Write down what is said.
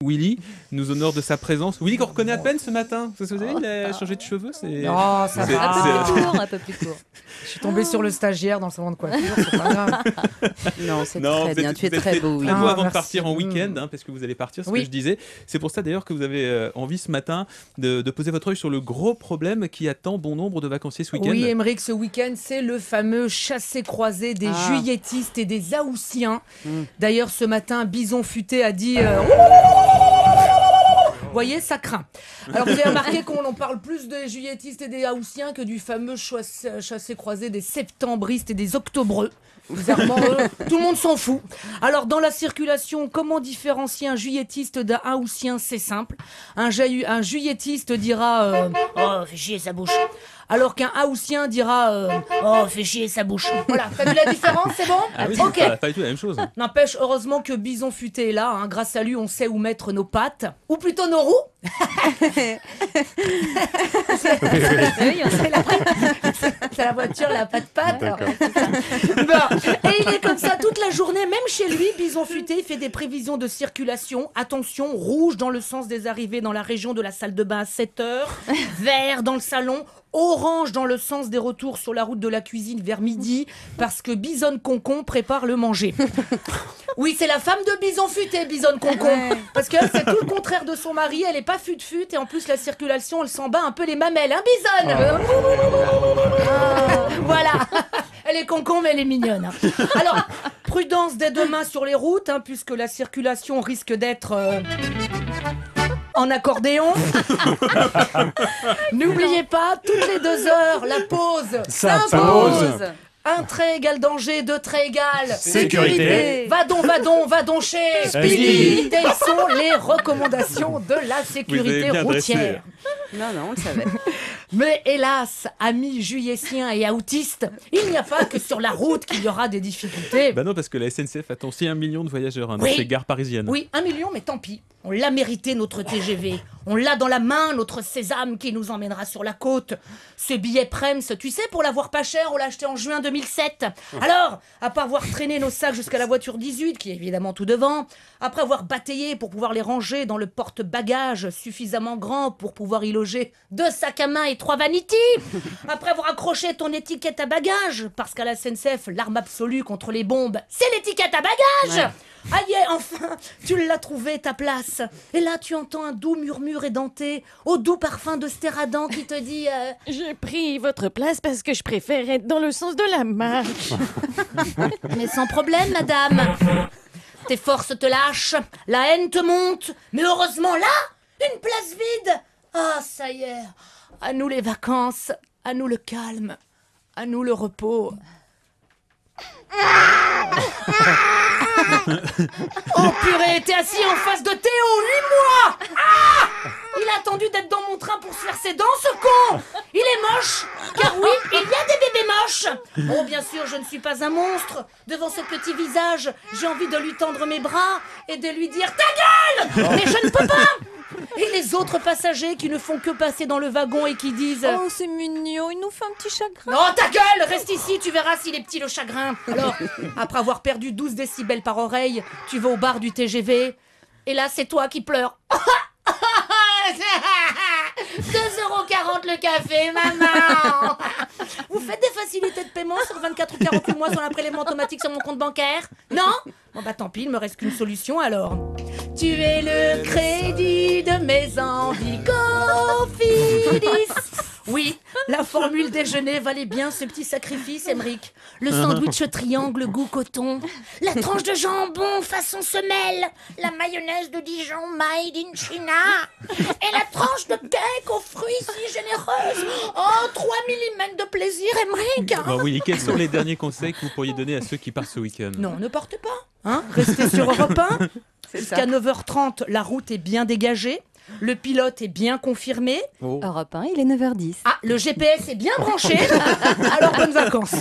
Willy nous honore de sa présence. Willy qu'on reconnaît à peine ce matin. Vous savez, il a changé de cheveux. Non, ça va. Un peu plus court. Je suis tombée sur le stagiaire dans le salon de coiffure, c'est pas grave. Non, c'est très bien. Tu es très beau, Très Willy. beau avant de merci. partir en week-end, parce que vous allez partir, ce Oui. que je disais. C'est pour ça d'ailleurs que vous avez envie ce matin de poser votre œil sur le gros problème qui attend bon nombre de vacanciers ce week-end. Oui, Émeric, ce week-end, c'est le fameux chassé-croisé des juilletistes et des haussiens. D'ailleurs, ce matin, Bison Futé a dit... Vous voyez, ça craint. Alors, vous avez remarqué qu'on en parle plus des juilletistes et des haussiens que du fameux chassé-croisé des septembristes et des octobreux. Bizarrement, tout le monde s'en fout. Alors, dans la circulation, comment différencier un juillettiste d'un haussien? C'est simple. Un juillettiste dira oh, fais chier sa bouche. Alors qu'un haussien dira oh, fais chier sa bouche. Voilà, t'as vu la différence, c'est bon? Ah oui, Ok. c'est pas du tout la même chose. N'empêche, heureusement que Bison Futé est là. Grâce à lui, on sait où mettre nos pattes. Ou plutôt nos roues. C'est la voiture, la patte-patte. Bon. Et il est comme ça toute la journée. Même chez lui, Bison Futé, il fait des prévisions de circulation. Attention, rouge dans le sens des arrivées dans la région de la salle de bain à 7h. Vert dans le salon. Orange dans le sens des retours sur la route de la cuisine vers midi, parce que Bison Concon prépare le manger. Oui, c'est la femme de Bison Futé, Bison Concon. Parce qu'elle, c'est tout le contraire de son mari. Elle est pas fut-fut et en plus la circulation, elle s'en bat un peu les mamelles, hein, Bison? Voilà. Elle est concon, mais elle est mignonne. Alors, prudence dès demain sur les routes, puisque la circulation risque d'être... en accordéon. N'oubliez pas, toutes les 2 heures, la pause s'impose. Un trait égale danger, 2 traits égale sécurité. Va donc chez Speedy. Telles sont les recommandations de la sécurité routière. Non, on le savait. Mais hélas, amis juillessiens et autistes, il n'y a pas que sur la route qu'il y aura des difficultés. Bah non, parce que la SNCF attend aussi 1 million de voyageurs dans Oui. ces gares parisiennes. Oui, 1 million, mais tant pis. On l'a mérité, notre TGV. On l'a dans la main, notre sésame qui nous emmènera sur la côte. Ce billet Prems, tu sais, pour l'avoir pas cher, on l'a acheté en juin 2007. Alors, après avoir traîné nos sacs jusqu'à la voiture 18, qui est évidemment tout devant, après avoir bataillé pour pouvoir les ranger dans le porte-bagages suffisamment grand pour pouvoir y loger 2 sacs à main et 3 vanities, après avoir accroché ton étiquette à bagages, parce qu'à la SNCF, l'arme absolue contre les bombes, c'est l'étiquette à bagages. Ouais. Aïe, enfin, tu l'as trouvé, ta place. Et là, tu entends un doux murmure édenté, au doux parfum de Stéradan qui te dit J'ai pris votre place parce que je préfère être dans le sens de la marche. Mais sans problème, madame. Tes forces te lâchent, la haine te monte, mais heureusement là, une place vide. Ah, ça y est, à nous les vacances, à nous le calme, à nous le repos. Oh purée, t'es assis en face de Théo, 8 mois. Il a attendu d'être dans mon train pour se faire ses dents, ce con. Il est moche, car oui, il y a des bébés moches. Oh bien sûr, je ne suis pas un monstre. Devant ce petit visage, j'ai envie de lui tendre mes bras et de lui dire ta gueule. Mais je ne peux pas. Et les autres passagers qui ne font que passer dans le wagon et qui disent Oh, c'est mignon, il nous fait un petit chagrin. non, ta gueule, reste ici, tu verras s'il est petit le chagrin. Alors, après avoir perdu 12 décibels par oreille, tu vas au bar du TGV, et là, c'est toi qui pleures. 2,40 € le café, maman. Vous faites des facilités de paiement sur 24 ou 48 mois sur un prélèvement automatique sur mon compte bancaire? Non? Bon bah tant pis, il me reste qu'une solution alors. Tu es le crédit de mes envies, Cofidis. Oui, la formule déjeuner valait bien ce petit sacrifice, Émeric. Le sandwich triangle goût coton, la tranche de jambon façon semelle, la mayonnaise de Dijon made in China, et la tranche de cake aux fruits si généreuse. Oh, 3 mm de plaisir, Émeric. Bon, oui, quels sont les derniers conseils que vous pourriez donner à ceux qui partent ce week-end? Non, ne partez pas. Restez sur Europe 1. Jusqu'à 9h30, la route est bien dégagée. Le pilote est bien confirmé. Europe 1, il est 9h10. Ah, le GPS est bien branché. Alors, bonnes vacances.